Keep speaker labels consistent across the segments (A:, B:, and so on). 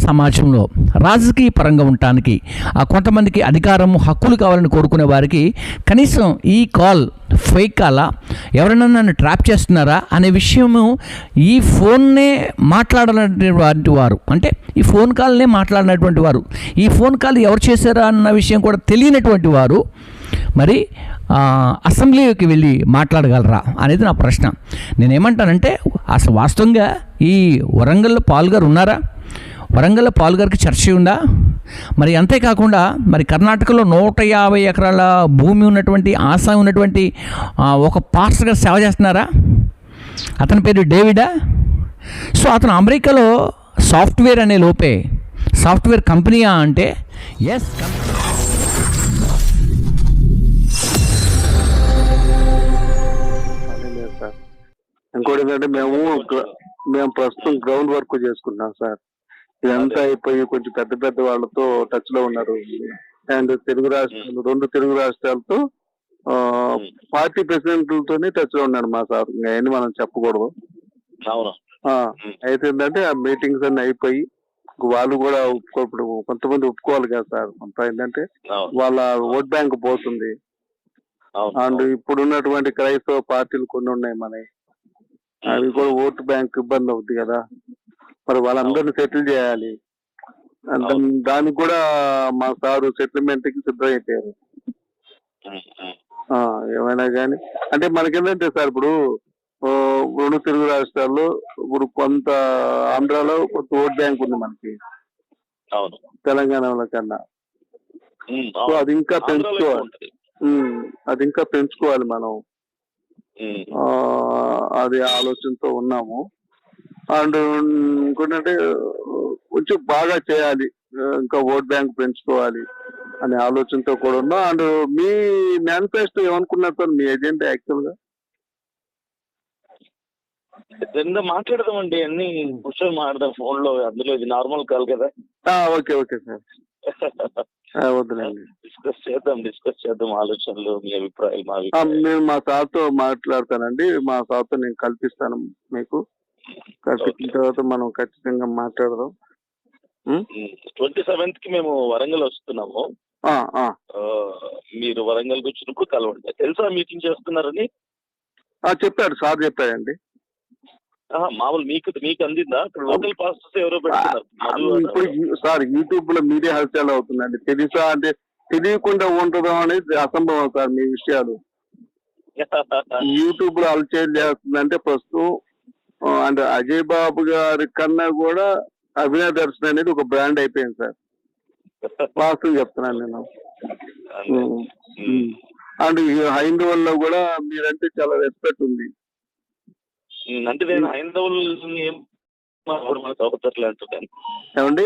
A: సమాజంలో రాజకీయ పరంగా ఉండటానికి కొంతమందికి అధికారం హక్కులు కావాలని కోరుకునే వారికి కనీసం ఈ కాల్ ఫేక్ కాలా, ఎవరైనా నన్ను ట్రాప్ చేస్తున్నారా అనే విషయము ఈ ఫోన్నే మాట్లాడినటువంటి వారు, అంటే ఈ ఫోన్ కాల్నే మాట్లాడినటువంటి వారు, ఈ ఫోన్ కాల్ ఎవరు చేశారా అన్న విషయం కూడా తెలియనటువంటి వారు మరి అసెంబ్లీకి వెళ్ళి మాట్లాడగలరా అనేది నా ప్రశ్న. నేనేమంటానంటే అసలు వాస్తవంగా ఈ వరంగల్లో పాల్ గారు ఉన్నారా? వరంగల్లో పాల్ గారికి చర్చ ఉందా? మరి అంతేకాకుండా మరి కర్ణాటకలో 150 ఎకరాల భూమి ఉన్నటువంటి ఆశ ఉన్నటువంటి ఒక పాస్టర్ గారు సేవ చేస్తున్నారా? అతని పేరు డేవిడా. సో అతను అమెరికాలో సాఫ్ట్వేర్ అనే లోపే సాఫ్ట్వేర్ కంపెనీయా అంటే ఎస్.
B: ఇంకోటి ఏంటంటే మేము ప్రస్తుతం గ్రౌండ్ వర్క్ చేసుకుంటున్నాం సార్. ఇదంతా అయిపోయి కొంచెం పెద్ద పెద్ద వాళ్ళతో టచ్ లో ఉన్నారు. అండ్ రెండు తెలుగు రాష్ట్రాలతో పార్టీ ప్రెసిడెంట్లతోనే టచ్ లో ఉన్నాడు మా సార్. అవన్నీ మనం చెప్పకూడదు. అయితే ఏంటంటే ఆ మీటింగ్స్ అన్ని అయిపోయి వాళ్ళు కూడా ఇప్పుడు కొంతమంది ఒప్పుకోవాలి కదా సార్. కొంత ఏంటంటే వాళ్ళ ఓట్ బ్యాంక్ పోతుంది. అండ్ ఇప్పుడు ఉన్నటువంటి క్రైస్తవ పార్టీలు కొన్ని ఉన్నాయి మనవి, అవి కూడా ఓటు బ్యాంక్ ఇబ్బంది అవుతుంది కదా. మరి వాళ్ళందరినీ సెటిల్ చేయాలి. దానికి కూడా మా సారు సెటిల్మెంట్ కి సిద్ధమైపోయారు. ఏమైనా కానీ అంటే మనకేంటంటే సార్, ఇప్పుడు రెండు తెలుగు రాష్ట్రాల్లో ఇప్పుడు కొంత ఆంధ్రాలో కొంత ఓట్ బ్యాంక్ ఉంది మనకి తెలంగాణలో కన్నా. సో అది ఇంకా పెంచుకోవాలి మనం. అది ఆలోచనతో ఉన్నాము. అండ్ ఇంకోటంటే కొంచెం బాగా చేయాలి, ఇంకా ఓట్ బ్యాంక్ పెంచుకోవాలి అనే ఆలోచనతో కూడా ఉన్నాం. అండ్ మీ మేనిఫెస్టో ఏమనుకున్నారు సార్, మీ ఎజెండా యాక్చువల్ గా?
C: మాట్లాడదామండి, అన్ని కూర్చొని మాట్లాడదాం ఫోన్ లో. అందులో ఇది నార్మల్ కాల్ కదా.
B: ఓకే సార్, వద్దులేండి.
C: డిస్కస్ చేద్దాం ఆలోచనలు, మీ అభిప్రాయాలు.
B: నేను మా సార్తో మాట్లాడతానండి. మా సార్తో నేను కల్పిస్తాను మీకు. కల్పించిన తర్వాత మనం ఖచ్చితంగా మాట్లాడదాం.
C: 27th కి మేము వరంగల్ వస్తున్నాము. మీరు వరంగల్ వచ్చినప్పుడు కలవండి. తెలుసా మీటింగ్ చేస్తున్నారని?
B: చెప్పాడు సార్, చెప్పాడండి.
C: మామూలు మీకు అందిందా? లోకల్ పాస్టర్స్ ఎవరో పెడుతున్నారు
B: సార్. యూట్యూబ్ లో మీడియా హల్చల్ అవుతుందండి. తెలుసా అంటే తెలియకుండా ఉండడం అనేది అసంభవం సార్. మీ విషయాలు యూట్యూబ్ లో హల్చల్ చేస్తుందంటే ప్రస్తుతం అంటే అజయ్ బాబు గారి కన్నా కూడా అభినయ దర్శన్ అనేది ఒక బ్రాండ్ అయిపోయింది సార్. వాస్తవం చెప్తున్నాను నేను. అండ్ హైందవుల్లో కూడా మీరంటే చాలా రెస్పెక్ట్ ఉంది.
C: అంటే నేను హైందవులు
B: ఏమండి,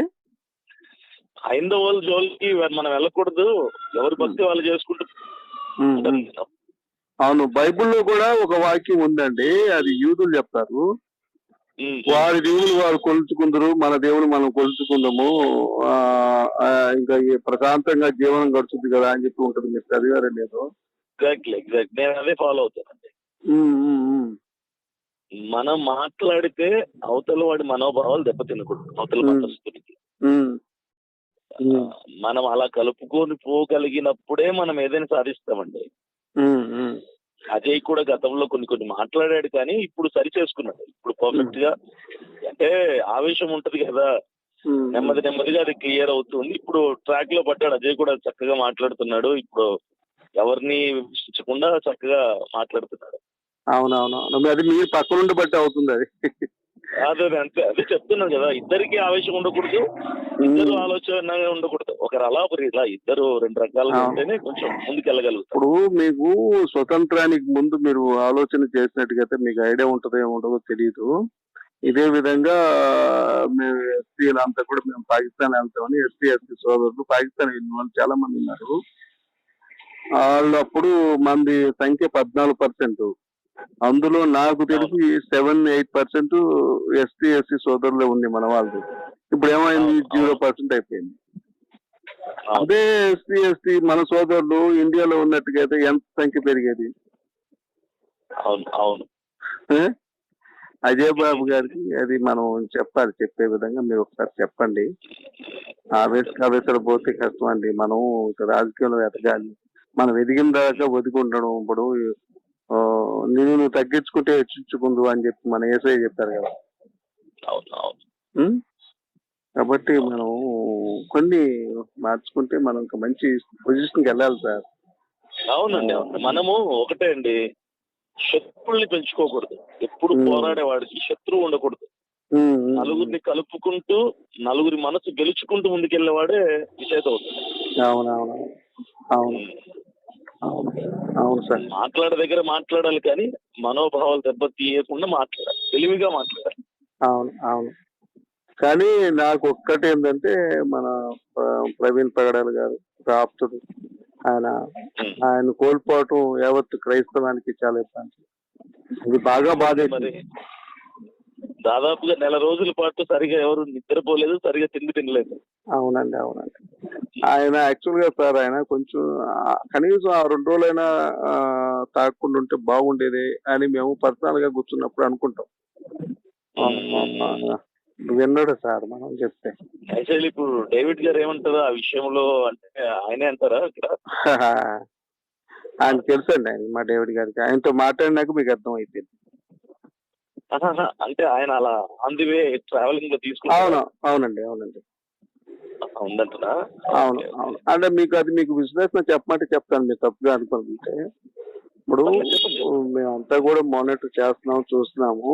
C: హైందవుల జోలికి మనం వెళ్ళకూడదు, ఎవరు భక్తి వాళ్ళు చేసుకుంటూ.
B: అవును, బైబుల్లో కూడా ఒక వాక్యం ఉందండి, అది యూదులు చెప్తారు. వారి దేవుని వారు కొలుచుకుందరు, మన దేవుని మనం కొలుచుకుందాము, ఇంకా ప్రశాంతంగా జీవనం గడుచుద్ది కదా అని చెప్పి ఉంటుంది. మీరు చదివారా? లేదు,
C: ఎగ్జాక్ట్లీ నేను అదే ఫాలో అవుతానండి. మనం మాట్లాడితే అవతల వాడి మనోభావాలు దెబ్బతినకూడదు. అవతల మతస్థుడికి మనం అలా కలుపుకొని పోగలిగినప్పుడే మనం ఏదైనా సాధిస్తామండి. అజయ్ కూడా గతంలో కొన్ని మాట్లాడాడు, కానీ ఇప్పుడు సరి చేసుకున్నాడు. ఇప్పుడు పర్ఫెక్ట్ గా, అంటే ఆవేశం ఉంటది కదా, నెమ్మదిగా అది క్లియర్ అవుతుంది. ఇప్పుడు ట్రాక్ లో పడ్డాడు. అజయ్ కూడా చక్కగా మాట్లాడుతున్నాడు. ఇప్పుడు ఎవరిని విమర్శించకుండా చక్కగా మాట్లాడుతున్నాడు.
B: అవునవును, అది మీరు పక్క నుండి బట్టి అవుతుంది. అది
C: అదే చెప్తున్నాను కదా, ఇద్దరికి ఆవేశం ఉండకూడదు, ఇద్దరు ఆలోచన ఉండకూడదు. ఒకరు అలా ఒకరు ఇలా, ఇద్దరు రెండు రకాలుగా ఉంటేనే కొంచెం ముందుకెళ్ళగలుగుతారు.
B: ఇప్పుడు మీకు స్వతంత్రానికి ముందు మీరు ఆలోచన చేసినట్టుగైతే మీకు ఐడియా ఉంటుందో ఏముంటుందో తెలియదు. ఇదే విధంగా మేము ఎస్సీలంతా కూడా మేము పాకిస్తాన్ వెళ్తామని ఎస్సీ సోదరులు పాకిస్తాన్ వెళ్ళిన వాళ్ళు చాలా మంది ఉన్నారు. వాళ్ళు అప్పుడు మంది సంఖ్య 14%. అందులో నాకు తెలిసి 7-8% ఎస్సీ సోదరులే ఉంది మన వాళ్ళు. ఇప్పుడు ఏమైంది, 0% అయిపోయింది. అదే ఎస్సీ మన సోదరులు ఇండియాలో ఉన్నట్టుగా అయితే ఎంత సంఖ్య పెరిగేది? అజయ్ బాబు గారికి అది మనం చెప్పాలి. చెప్పే విధంగా మీరు ఒకసారి చెప్పండి. ఆవేశం పోతే కష్టం అండి. మనం రాజకీయంలో ఎదగాలి. మనం ఎదిగిన దాకా ఒదిగుండడం. ఇప్పుడు నువ్వు తగ్గించుకుంటే హెచ్చించుకుందు అని చెప్పి మన యేసయ్య చెప్పారు కదా. కాబట్టి మనం కొన్ని మార్చుకుంటే మనం ఒక మంచి పొజిషన్కి వెళ్ళాలి సార్.
C: అవునండి, అవును. మనము ఒకటే అండి, శత్రువుల్ని పెంచుకోకూడదు. ఎప్పుడు పోరాడేవాడికి శత్రువు ఉండకూడదు. నలుగురిని కలుపుకుంటూ నలుగురి మనసు గెలుచుకుంటూ ముందుకెళ్ళేవాడే విజేత అవుతుంది.
B: అవునవును, అవును, అవును సార్.
C: మాట్లాడే దగ్గర మాట్లాడాలి, కానీ మనోభావాలు దెబ్బతీయకుండా మాట్లాడాలి, తెలివిగా మాట్లాడాలి.
B: అవును, అవును. కానీ నాకు ఒక్కటి ఏంటంటే మన ప్రవీణ్ పగడాల్ గారు ఆప్తుడు, ఆయన కోల్పోవటం యావత్ క్రైస్తవానికి చాలా ఇబ్బంది. అది బాగా బాధేసింది.
C: దాదాపుగా నెల రోజుల పాటు సరిగా ఎవరు నిద్రపోలేదు, సరిగా తినలేదు.
B: అవునండి, అవునండి. ఆయన యాక్చువల్ గా సార్ ఆయన కొంచెం కనీసం ఆ 2 రోజులైనా తాగకుండా ఉంటే బాగుండేది అని మేము పర్సనల్ గా కూర్చున్నప్పుడు అనుకుంటాం. విన్నాడు సార్ మనం చెప్తే.
C: యాక్చువల్లీ ఇప్పుడు డేవిడ్ గారు ఏమంటారు ఆ విషయంలో, అంటే ఆయనే అంటారా ఇక్కడ?
B: ఆయన తెలుసండి, ఆయన మా డేవిడ్ గారికి. ఆయనతో మాట్లాడినాక మీకు అర్థం అయిపోయింది.
C: అంటే ఆయన అలా ఆన్ ది వే ట్రావెలింగ్ లో తీసుకుంటారు.
B: అవును, అవునండి, అవునండి.
C: ఉందంటున్నా.
B: అవును, అవును. అంటే మీకు అది మీకు విశ్లేషణ చెప్పమంటే చెప్తాను, మీరు తప్పుగా అనుకుంటే. ఇప్పుడు మేమంతా కూడా మానిటర్ చేస్తున్నాము, చూస్తున్నాము.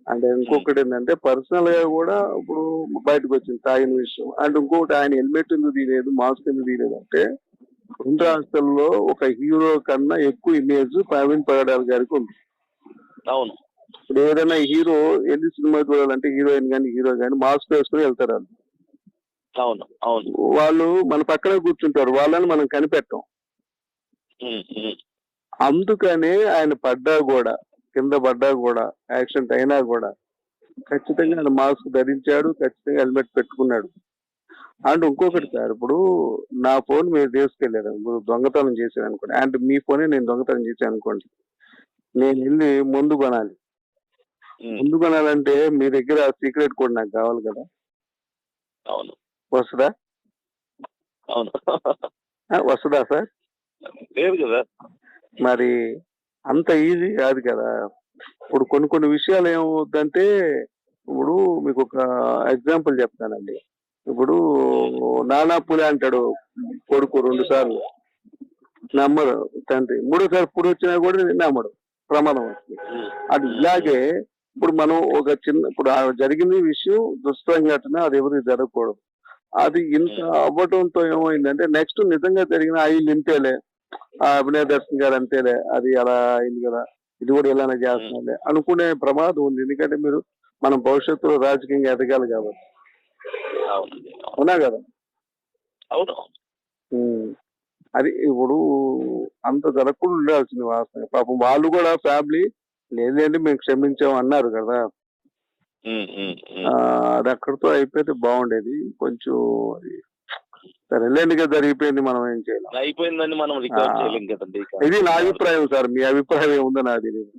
B: అంటే ఇంకొకటి ఏంటంటే పర్సనల్ గా కూడా ఇప్పుడు బయటకు వచ్చింది తాగిన విషయం. అండ్ ఇంకొకటి ఆయన హెల్మెట్ ఎందుకు తీయలేదు, మాస్క్ ఎందుకు తీయలేదు అంటే 2 రాష్ట్రాల్లో ఒక హీరో కన్నా ఎక్కువ ఇమేజ్ ప్రవీణ్ పగడాల్ గారికి ఉంది.
C: అవును.
B: ఇప్పుడు ఏదైనా హీరో ఎన్ని సినిమా చూడాలంటే హీరోయిన్ కానీ హీరో కానీ మాస్క్ వేసుకుని వెళ్తారు వాళ్ళు.
C: అవును, అవును.
B: వాళ్ళు మన పక్కనే కూర్చుంటారు, వాళ్ళని మనం కనిపెట్టాం. అందుకనే ఆయన పడ్డా కూడా, కింద పడ్డా కూడా, యాక్సిడెంట్ అయినా కూడా ఖచ్చితంగా ఆయన మాస్క్ ధరించాడు, ఖచ్చితంగా హెల్మెట్ పెట్టుకున్నాడు. అండ్ ఇంకొకటి సార్, ఇప్పుడు నా ఫోన్ మీరు తీసుకెళ్లారు, ఇప్పుడు దొంగతనం చేశాను అనుకోండి, అండ్ మీ ఫోనే నేను దొంగతనం చేశాను అనుకోండి, నేను వెళ్ళి ముందు కొనాలి. ముందు కొనాలంటే మీ దగ్గర సీక్రెట్ కోడ్ నాకు కావాలి కదా.
C: అవును.
B: వస్తుందా?
C: అవును.
B: వస్తుందా సార్?
C: లేదు కదా.
B: మరి అంత ఈజీ కాదు కదా. ఇప్పుడు కొన్ని విషయాలు ఏమవుతుందంటే, ఇప్పుడు మీకు ఒక ఎగ్జాంపుల్ చెప్తానండి. ఇప్పుడు నానా పులి అంటాడు కొడుకు 2 సార్లు, నమ్మడు తండ్రి. 3సారి పులి వచ్చినా కూడా నమ్మడు, ప్రమాదం వస్తుంది. అది ఇలాగే ఇప్పుడు మనం ఒక ఇప్పుడు జరిగిన విషయం దుస్సంఘటన, అది ఎవరికి జరగకూడదు. అది ఇంత అవ్వటంతో ఏమైందంటే నెక్స్ట్ నిజంగా జరిగిన వీళ్ళు ఇంతేలే, అభినయ దర్శన్ గారు అంతేలే, అది అలా అయింది కదా, ఇది కూడా ఇలానే చేస్తున్నాలే అనుకునే ప్రమాదం ఉంది. ఎందుకంటే మనం భవిష్యత్తులో రాజకీయంగా ఎదగాలి కాబట్టి. అవునా కదా?
C: అవును.
B: అది ఇప్పుడు అంత జరగకుండా ఉండాల్సింది వాస్తవం. పాపం వాళ్ళు కూడా ఫ్యామిలీ లేదండి మేము క్షమించాం అన్నారు కదా. అది అక్కడితో అయిపోతే బాగుండేది. కొంచెం సరేలేండిగా జరిగిపోయింది, మనం ఏం చేయలేం.
C: అయిపోయిందని మనం రికార్డ్ చేయలేం కదండి.
B: ఇది నా అభిప్రాయం సార్, మీ అభిప్రాయం ఏముందో నాకు తెలియదు.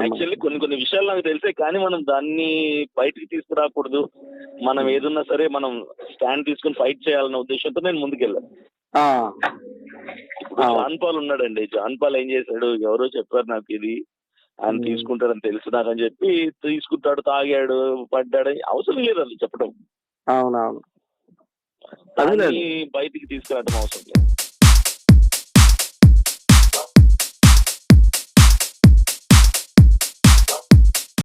C: యాక్చువల్లీ కొన్ని విషయాలు నాకు తెలిసే, కానీ మనం దాన్ని బయటికి తీసుకురాకూడదు. మనం ఏదున్నా సరే మనం స్టాండ్ తీసుకుని ఫైట్ చేయాలన్న ఉద్దేశంతో నేను ముందుకెళ్ళాను. ఇప్పుడు జాన్ పాల్ ఉన్నాడండి. జాన్ పాల్ ఏం చేశాడు, ఎవరో చెప్పారు నాకు ఇది, ఆయన తీసుకుంటాడని తెలుసు నాకని చెప్పి తీసుకుంటాడు, తాగాడు, పడ్డాడు. అవసరం లేదు అది చెప్పడం.
B: అవునవును.
C: బయటికి తీసుకురావడం అవసరం లేదు.